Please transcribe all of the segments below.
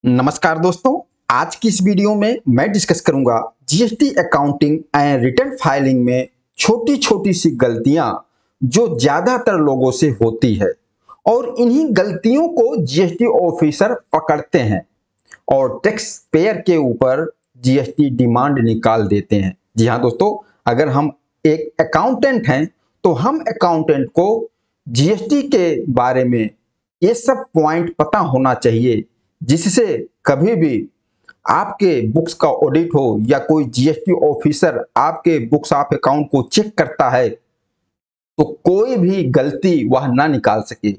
नमस्कार दोस्तों। आज की इस वीडियो में मैं डिस्कस करूंगा GST accounting and return filing में छोटी छोटी सी गलतियां जो ज्यादातर लोगों से होती है और इन्हीं गलतियों को जीएसटी ऑफिसर पकड़ते हैं और टैक्स पेयर के ऊपर जीएसटी डिमांड निकाल देते हैं। जी हाँ दोस्तों, अगर हम एक अकाउंटेंट हैं तो हम अकाउंटेंट को जीएसटी के बारे में ये सब पॉइंट पता होना चाहिए, जिससे कभी भी आपके बुक्स का ऑडिट हो या कोई जीएसटी ऑफिसर आपके बुक्स ऑफ अकाउंट को चेक करता है तो कोई भी गलती वह ना निकाल सके।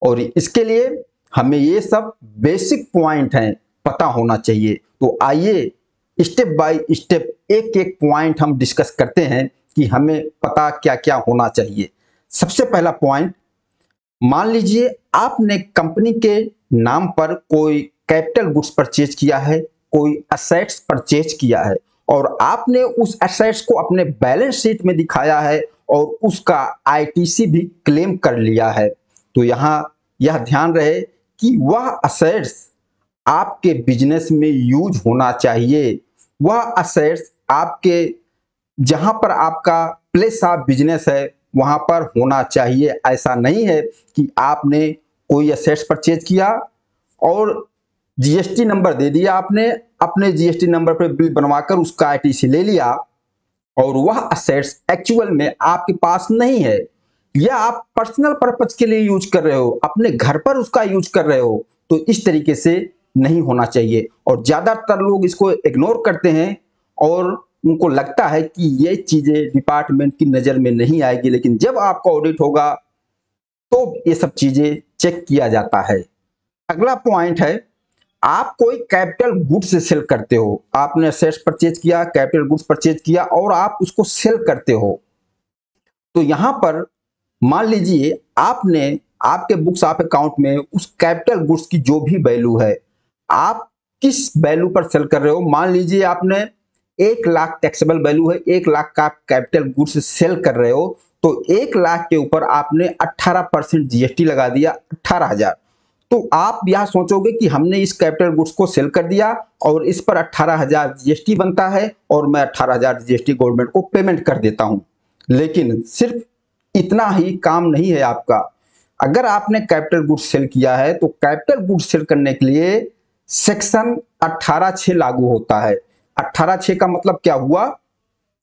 और इसके लिए हमें ये सब बेसिक पॉइंट हैं पता होना चाहिए। तो आइए स्टेप बाय स्टेप एक एक पॉइंट हम डिस्कस करते हैं कि हमें पता क्या क्या होना चाहिए। सबसे पहला पॉइंट, मान लीजिए आपने कंपनी के नाम पर कोई कैपिटल गुड्स परचेज किया है, कोई असेट्स परचेज किया है और आपने उस असेट्स को अपने बैलेंस शीट में दिखाया है और उसका आईटीसी भी क्लेम कर लिया है। तो यहाँ यह ध्यान रहे कि वह असेट्स आपके बिजनेस में यूज होना चाहिए। वह असेट्स आपके जहां पर आपका प्लेस ऑफ बिजनेस है वहां पर होना चाहिए। ऐसा नहीं है कि आपने कोई असेट्स परचेज किया और जीएसटी नंबर दे दिया, आपने अपने जीएसटी नंबर पर बिल बनवाकर उसका आईटीसी ले लिया और वह असेट्स एक्चुअल में आपके पास नहीं है या आप पर्सनल पर्पज के लिए यूज कर रहे हो, अपने घर पर उसका यूज कर रहे हो। तो इस तरीके से नहीं होना चाहिए और ज्यादातर लोग इसको इग्नोर करते हैं और उनको लगता है कि ये चीजें डिपार्टमेंट की नजर में नहीं आएगी, लेकिन जब आपका ऑडिट होगा तो ये सब चीजें चेक किया जाता है। अगला पॉइंट है, आप कोई कैपिटल गुड्स से सेल करते हो, आपने असेट्स परचेज किया, कैपिटल गुड्स परचेज किया और आप उसको सेल करते हो। तो यहां पर मान लीजिए आपने आपके बुक्स ऑफ अकाउंट में उस कैपिटल गुड्स की जो भी वैल्यू है, आप किस वैल्यू पर सेल कर रहे हो। मान लीजिए आपने 1,00,000 टैक्सेबल वैल्यू है, 1,00,000 का कैपिटल गुड्स सेल कर रहे हो, तो 1,00,000 के ऊपर आपने 18% जीएसटी लगा दिया, 18,000। तो आप यह सोचोगे कि हमने इस कैपिटल गुड्स को सेल कर दिया और इस पर 18,000 जीएसटी बनता है और मैं 18,000 जीएसटी गवर्नमेंट को पेमेंट कर देता हूं। लेकिन सिर्फ इतना ही काम नहीं है आपका। अगर आपने कैपिटल गुड्स सेल किया है तो कैपिटल गुड्स सेल करने के लिए सेक्शन 18(6) लागू होता है। 18(6) का मतलब क्या हुआ,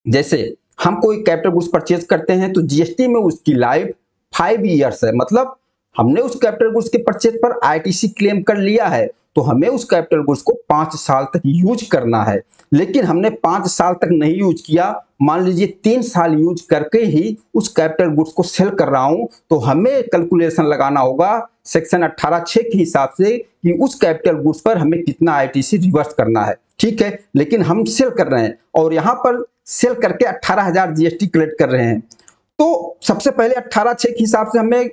जैसे हम कोई कैपिटल गुड्स परचेज करते हैं तो जीएसटी में उसकी लाइफ 5 ईयर्स है। मतलब हमने उस कैपिटल गुड्स के परचेज पर आईटीसी क्लेम कर लिया है तो हमें उस कैपिटल गुड्स को 5 साल तक यूज करना है। लेकिन हमने 5 साल तक नहीं यूज किया, मान लीजिए 3 साल यूज करके ही उस कैपिटल गुड्स को सेल कर रहा हूं, तो हमें कैलकुलेशन लगाना होगा सेक्शन 18(6) के हिसाब से कि उस कैपिटल गुड्स पर हमें कितना आईटीसी रिवर्स करना है। ठीक है, लेकिन हम सेल कर रहे हैं और यहां पर सेल करके 18,000 जीएसटी कलेक्ट कर रहे हैं। तो सबसे पहले 18(6) के हिसाब से हमें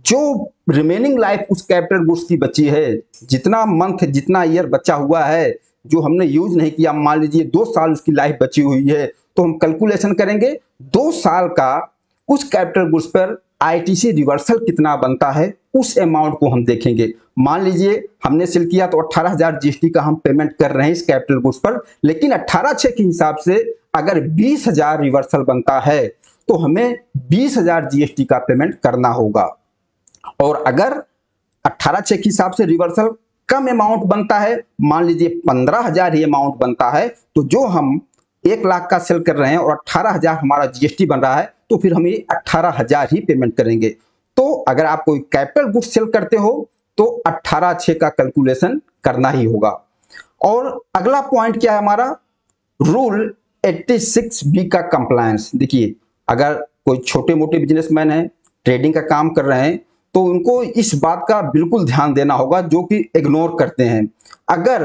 जो रिमेनिंग लाइफ उस कैपिटल गुड्स की बची है, जितना मंथ जितना ईयर बचा हुआ है जो हमने यूज नहीं किया, मान लीजिए 2 साल उसकी लाइफ बची हुई है, तो हम कैलकुलेशन करेंगे 2 साल का उस कैपिटल गुड्स पर आईटीसी रिवर्सल कितना बनता है, उस अमाउंट को हम देखेंगे। मान लीजिए हमने सेल किया तो 18,000 जीएसटी का हम पेमेंट कर रहे हैं इस कैपिटल गुड्स पर, लेकिन 18(6) के हिसाब से अगर 20,000 रिवर्सल बनता है तो हमें 20,000 जीएसटी का पेमेंट करना होगा। और अगर 18(6) के हिसाब से रिवर्सल कम अमाउंट बनता है, मान लीजिए 15,000 ही अमाउंट बनता है, तो जो हम 1,00,000 का सेल कर रहे हैं और 18,000 हमारा जीएसटी बन रहा है, तो फिर हम ये 18,000 ही पेमेंट करेंगे। तो अगर आप कोई कैपिटल गुड्स सेल करते हो तो 18(6) का कैलकुलेशन करना ही होगा। और अगला पॉइंट क्या है हमारा, रूल 86(b) का कंप्लायंस। देखिए, अगर कोई छोटे मोटे बिजनेसमैन है, ट्रेडिंग का काम कर रहे हैं, तो उनको इस बात का बिल्कुल ध्यान देना होगा जो कि इग्नोर करते हैं। अगर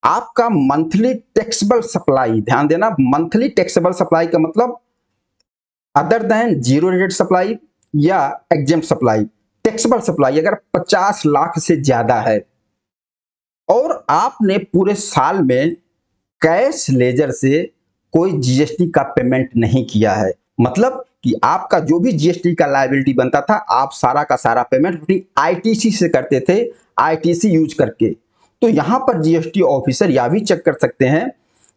आपका मंथली टैक्सेबल सप्लाई, ध्यान देना, मंथली टैक्सेबल सप्लाई का मतलब other than zero rate supply या एग्जेम्प्ट सप्लाई, टैक्सेबल सप्लाई अगर 50 लाख से ज्यादा है और आपने पूरे साल में कैश लेजर से कोई जीएसटी का पेमेंट नहीं किया है, मतलब कि आपका जो भी जीएसटी का लायबिलिटी बनता था आप सारा का सारा पेमेंट अपनी आईटीसी से करते थे, आईटीसी यूज करके, तो यहाँ पर जीएसटी ऑफिसर यह भी चेक कर सकते हैं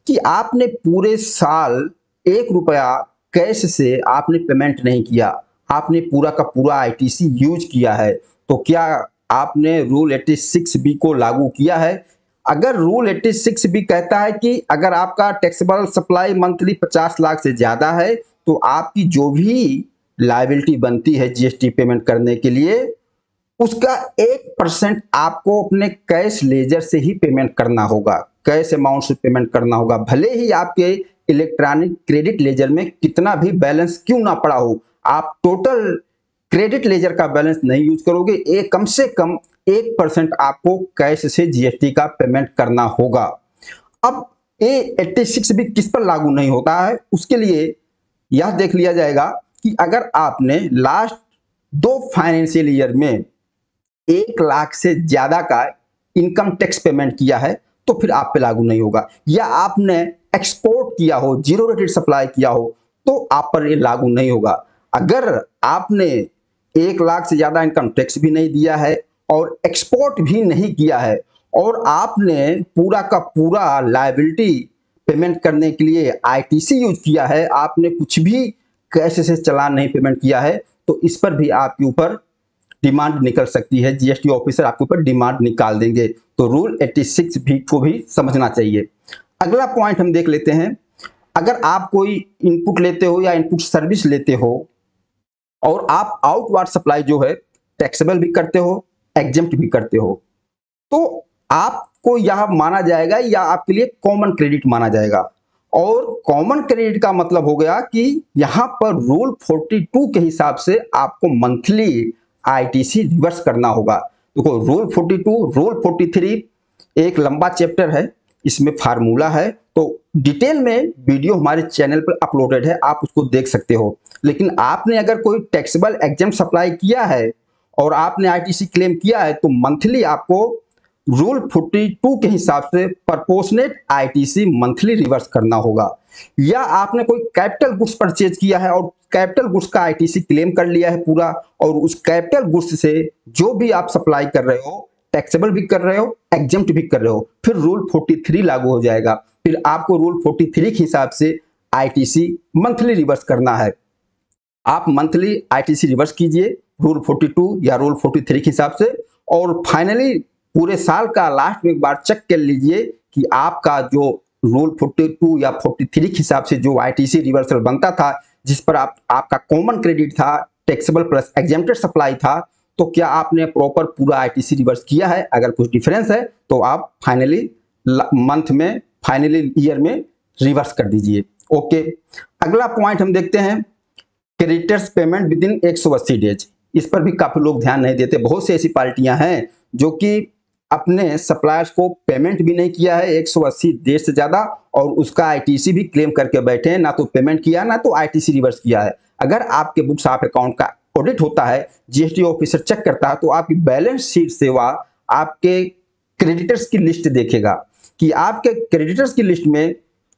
कि आपने पूरे साल 1 रुपया कैश से आपने पेमेंट नहीं किया, आपने पूरा का पूरा आईटीसी यूज किया है, तो क्या आपने रूल 86B को लागू किया है। अगर रूल 86B कहता है कि अगर आपका टैक्सेबल सप्लाई मंथली 50 लाख से ज्यादा है तो आपकी जो भी लायबिलिटी बनती है जीएसटी पेमेंट करने के लिए, उसका 1% आपको अपने कैश लेजर से ही पेमेंट करना होगा, कैश अमाउंट से पेमेंट करना होगा, भले ही आपके इलेक्ट्रॉनिक क्रेडिट लेजर में कितना भी बैलेंस क्यों ना पड़ा हो। आप टोटल क्रेडिट लेजर का बैलेंस नहीं यूज करोगे, एक कम से कम 1% आपको कैश से जीएसटी का पेमेंट करना होगा। अब ये 86 भी किस पर लागू नहीं होता है, उसके लिए यह देख लिया जाएगा कि अगर आपने लास्ट 2 फाइनेंशियल ईयर में 1 लाख से ज्यादा का इनकम टैक्स पेमेंट किया है तो फिर आप पे लागू नहीं होगा, या आपने एक्सपोर्ट किया हो, जीरो रेटेड सप्लाई किया हो तो आप पर ये लागू नहीं होगा। अगर आपने 1 लाख से ज्यादा इनकम टैक्स भी नहीं दिया है और एक्सपोर्ट भी नहीं किया है और आपने पूरा का पूरा लायबिलिटी पेमेंट करने के लिए आईटीसी यूज किया है, आपने कुछ भी कैश से चालान नहीं पेमेंट किया है, तो इस पर भी आपके ऊपर डिमांड निकल सकती है, जीएसटी ऑफिसर आपके ऊपर डिमांड निकाल देंगे। तो रूल 86 भी को भी समझना चाहिए। अगला पॉइंट हम देख लेते हैं, अगर आप कोई इनपुट लेते हो या इनपुट सर्विस लेते हो और आप आउटवार्ड सप्लाई जो है टैक्सेबल भी करते हो, एग्जेम्प्ट भी करते हो, तो आपको यह माना जाएगा या आपके लिए कॉमन क्रेडिट माना जाएगा। और कॉमन क्रेडिट का मतलब हो गया कि यहां पर रूल 42 के हिसाब से आपको मंथली आईटीसी रिवर्स करना होगा। देखो रूल 42, रूल 43 एक लंबा चैप्टर है, इसमें फार्मूला है, तो डिटेल में वीडियो हमारे चैनल पर अपलोडेड है, आप उसको देख सकते हो। लेकिन आपने अगर कोई टैक्सेबल एग्जेम्प्ट सप्लाई किया है और आपने आईटीसी क्लेम किया है तो मंथली आपको रूल 42 के हिसाब से प्रोपोर्शनेट आईटीसी मंथली रिवर्स करना होगा। या आपने कोई कैपिटल गुड्स परचेज किया है और कैपिटल गुड्स का आईटीसी क्लेम कर लिया है पूरा, और उस कैपिटल गुड्स से जो भी आप सप्लाई कर रहे हो, टैक्सेबल भी कर रहे हो, एग्जेम्प्ट भी कर रहे हो, फिर रूल 43 लागू हो जाएगा। फिर आपको रूल 43 के हिसाब से आईटीसी मंथली रिवर्स करना है। आप मंथली आईटीसी रिवर्स कीजिए रूल 42 या रूल 43 के हिसाब से, और फाइनली पूरे साल का लास्ट में एक बार चेक कर लीजिए कि आपका जो रूल 42 या 43 के हिसाब से जो आईटीसी रिवर्सल बनता था, जिस पर आपका कॉमन क्रेडिट था, टैक्सेबल प्लस एग्जेम्प्टेड सप्लाई था, तो क्या आपने प्रॉपर पूरा आईटीसी रिवर्स किया है। अगर कुछ डिफरेंस है तो आप फाइनली मंथ में, फाइनली ईयर में रिवर्स कर दीजिए। ओके, अगला पॉइंट हम देखते हैं, creditors payment with in 180 days. इस पर भी काफी लोग ध्यान नहीं देते। बहुत सी ऐसी पार्टियां हैं जो कि अपने सप्लायर्स को पेमेंट भी नहीं किया है 180 डेज से ज्यादा, और उसका आईटीसी भी क्लेम करके बैठे हैं, ना तो पेमेंट किया ना तो आईटीसी रिवर्स किया है। अगर आपके बुक्स ऑफ अकाउंट का ऑडिट होता है, जीएसटी ऑफिसर चेक करता है, तो आपकी बैलेंस शीट से वह आपके क्रेडिटर्स की लिस्ट देखेगा कि आपके क्रेडिटर्स की लिस्ट में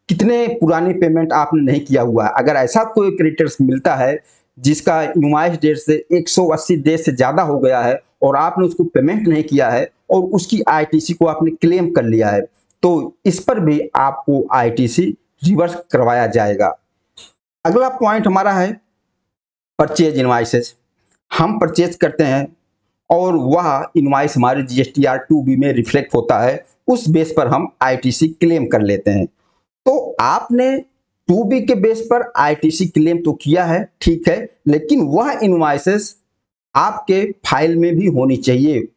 कितने पुरानी पेमेंट आपने नहीं किया हुआ है। अगर ऐसा कोई क्रेडिटर्स मिलता है जिसका इनवॉइस डेट से 180 डेज से ज्यादा हो गया है और आपने उसको पेमेंट नहीं किया है और उसकी आईटीसी को आपने क्लेम कर लिया है, तो इस पर भी आपको आईटीसी रिवर्स करवाया जाएगा। अगला पॉइंट हमारा है परचेज इनवॉइसेस। हम परचेज करते हैं और वह इनवॉइस हमारे जीएसटीआर 2B में रिफ्लेक्ट होता है, उस बेस पर हम आईटीसी क्लेम कर लेते हैं। तो आपने 2B के बेस पर आईटीसी क्लेम तो किया है, ठीक है, लेकिन वह इनवॉइसेस आपके फाइल में भी होनी चाहिए।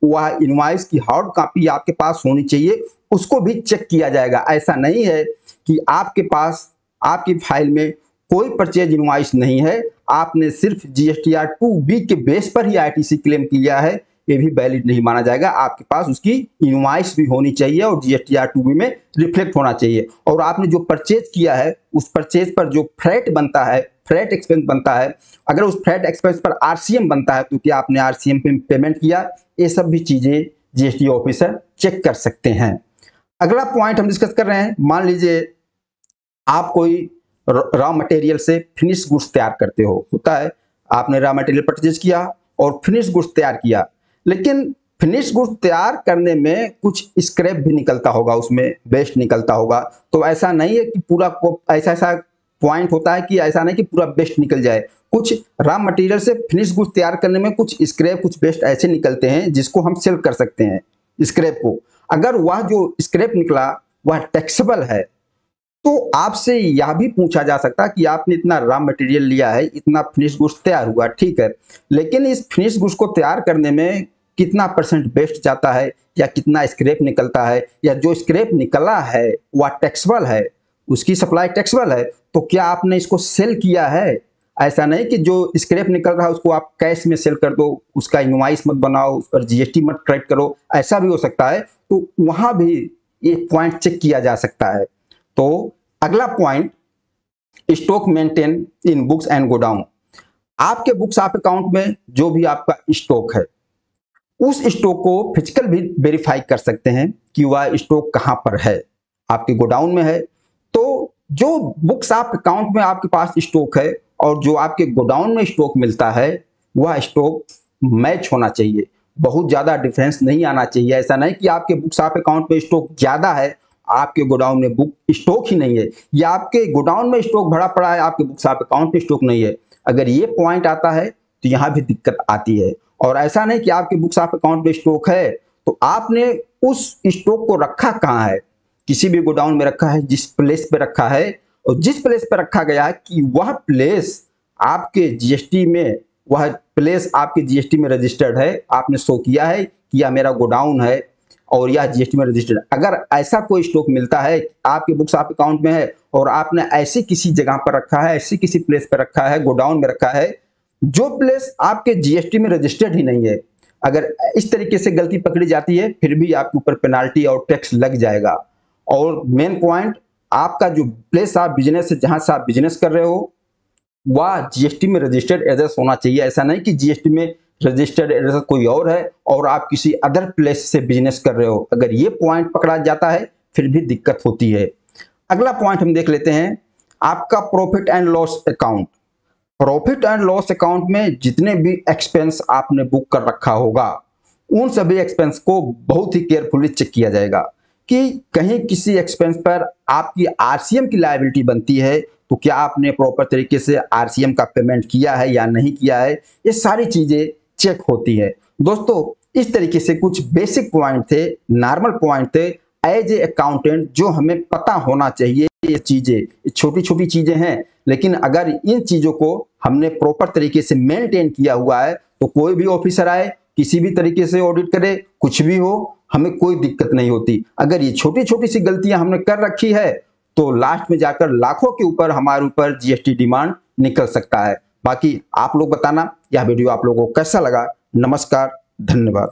वह इनवॉइस की हार्ड कॉपी आपके पास होनी चाहिए, उसको भी चेक किया जाएगा। ऐसा नहीं है कि आपके पास आपकी फाइल में कोई परचेज इनवॉइस नहीं है, आपने सिर्फ जीएसटीआर 2B के बेस पर ही आईटीसी क्लेम किया है, ये भी वैलिड नहीं माना जाएगा। आपके पास उसकी इनवॉइस भी होनी चाहिए और जीएसटीआर 2B में रिफ्लेक्ट होना चाहिए। और आपने जो परचेज किया है उस परचेज पर जो फ्रेट बनता है, फ्रेट एक्सपेंस बनता है, अगर उस फ्रेट एक्सपेंस पर आरसीएम बनता है तो क्या आपने आरसीएम पे पेमेंट किया, ये सब भी चीजें जीएसटी ऑफिसर चेक कर सकते हैं। अगला पॉइंट हम डिस्कस कर रहे हैं, मान लीजिए आप कोई रॉ मटेरियल से फिनिश गुड्स तैयार करते हो, होता है, आपने रॉ मटेरियल परचेज किया और फिनिश गुड्स तैयार किया, लेकिन फिनिश गुड्स तैयार करने में कुछ स्क्रैप भी निकलता होगा, उसमें वेस्ट निकलता होगा। तो ऐसा नहीं है कि पूरा ऐसा ऐसा पॉइंट होता है कि ऐसा नहीं कि पूरा वेस्ट निकल जाए। कुछ रॉ मटेरियल से फिनिश गुड्स तैयार करने में कुछ स्क्रैप कुछ वेस्ट ऐसे निकलते हैं जिसको हम सेल कर सकते हैं स्क्रैप को। अगर वह जो स्क्रैप निकला वह टैक्सेबल है तो आपसे यह भी पूछा जा सकता है कि आपने इतना रॉ मटेरियल लिया है, इतना फिनिश गुड्स तैयार हुआ, ठीक है, लेकिन इस फिनिश गुड्स को तैयार करने में कितना परसेंट वेस्ट जाता है या कितना स्क्रैप निकलता है, या जो स्क्रैप निकला है वह टैक्सेबल है, उसकी सप्लाई टैक्सेबल है, तो क्या आपने इसको सेल किया है? ऐसा नहीं कि जो स्क्रैप निकल रहा है उसको आप कैश में सेल कर दो, उसका इनवॉइस मत बनाओ, उस पर जीएसटी मत कलेक्ट करो, ऐसा भी हो सकता है। तो वहां भी एक पॉइंट चेक किया जा सकता है। तो अगला point, stock maintain in books and godown. आपके बुक्स ऑफ अकाउंट में जो भी आपका स्टॉक है उस स्टॉक को फिजिकल भी वेरीफाई कर सकते हैं कि वह स्टॉक कहां पर है, आपके गोडाउन में है। तो जो बुक्स ऑफ अकाउंट में आपके पास स्टॉक है और जो आपके गोडाउन में स्टॉक मिलता है वह स्टॉक मैच होना चाहिए, बहुत ज्यादा डिफरेंस नहीं आना चाहिए। ऐसा नहीं कि आपके बुक्स ऑफ अकाउंट में स्टॉक ज्यादा है, आपके गोडाउन में बुक स्टॉक ही नहीं है, या आपके गोडाउन में स्टॉक भरा पड़ा है, आपके बुक्स ऑफ अकाउंट में स्टॉक नहीं है। अगर ये पॉइंट आता है तो यहाँ भी दिक्कत आती है। और ऐसा नहीं कि आपके बुक्स ऑफ अकाउंट में स्टॉक है तो आपने उस स्टॉक को रखा कहाँ है, किसी भी गोडाउन में रखा है, जिस प्लेस पे रखा है और जिस प्लेस पे रखा गया है कि वह प्लेस आपके जीएसटी में, वह प्लेस आपके जीएसटी में रजिस्टर्ड है, आपने शो किया है कि यह मेरा गोडाउन है और यह जीएसटी में रजिस्टर्ड। अगर ऐसा कोई स्टॉक मिलता है आपके बुक्स ऑफ अकाउंट में है और आपने ऐसी किसी जगह पर रखा है, ऐसी किसी प्लेस पर रखा है, गोडाउन में रखा है, जो प्लेस आपके जीएसटी में रजिस्टर्ड ही नहीं है, अगर इस तरीके से गलती पकड़ी जाती है फिर भी आपके ऊपर पेनाल्टी और टैक्स लग जाएगा। और मेन पॉइंट, आपका जो प्लेस आप बिजनेस है, जहां से आप बिजनेस कर रहे हो, वह जीएसटी में रजिस्टर्ड एड्रेस होना चाहिए। ऐसा नहीं कि जीएसटी में रजिस्टर्ड एड्रेस कोई और है और आप किसी अदर प्लेस से बिजनेस कर रहे हो। अगर ये पॉइंट पकड़ा जाता है फिर भी दिक्कत होती है। अगला पॉइंट हम देख लेते हैं, आपका profit and loss account. Profit and loss account में जितने भी एक्सपेंस आपने बुक कर रखा होगा उन सभी एक्सपेंस को बहुत ही केयरफुली चेक किया जाएगा कि कहीं किसी एक्सपेंस पर आपकी आरसीएम की लायबिलिटी बनती है तो क्या आपने प्रॉपर तरीके से आरसीएम का पेमेंट किया है या नहीं किया है, ये सारी चीजें चेक होती है। दोस्तों, इस तरीके से कुछ बेसिक पॉइंट थे, नॉर्मल पॉइंट थे एज ए अकाउंटेंट जो हमें पता होना चाहिए। ये चीजें छोटी छोटी चीजें हैं, लेकिन अगर इन चीजों को हमने प्रॉपर तरीके से मेंटेन किया हुआ है तो कोई भी ऑफिसर आए, किसी भी तरीके से ऑडिट करे, कुछ भी हो, हमें कोई दिक्कत नहीं होती। अगर ये छोटी छोटी सी गलतियां हमने कर रखी है तो लास्ट में जाकर लाखों के ऊपर हमारे ऊपर जीएसटी डिमांड निकल सकता है। बाकी आप लोग बताना यह वीडियो आप लोगों को कैसा लगा। नमस्कार, धन्यवाद।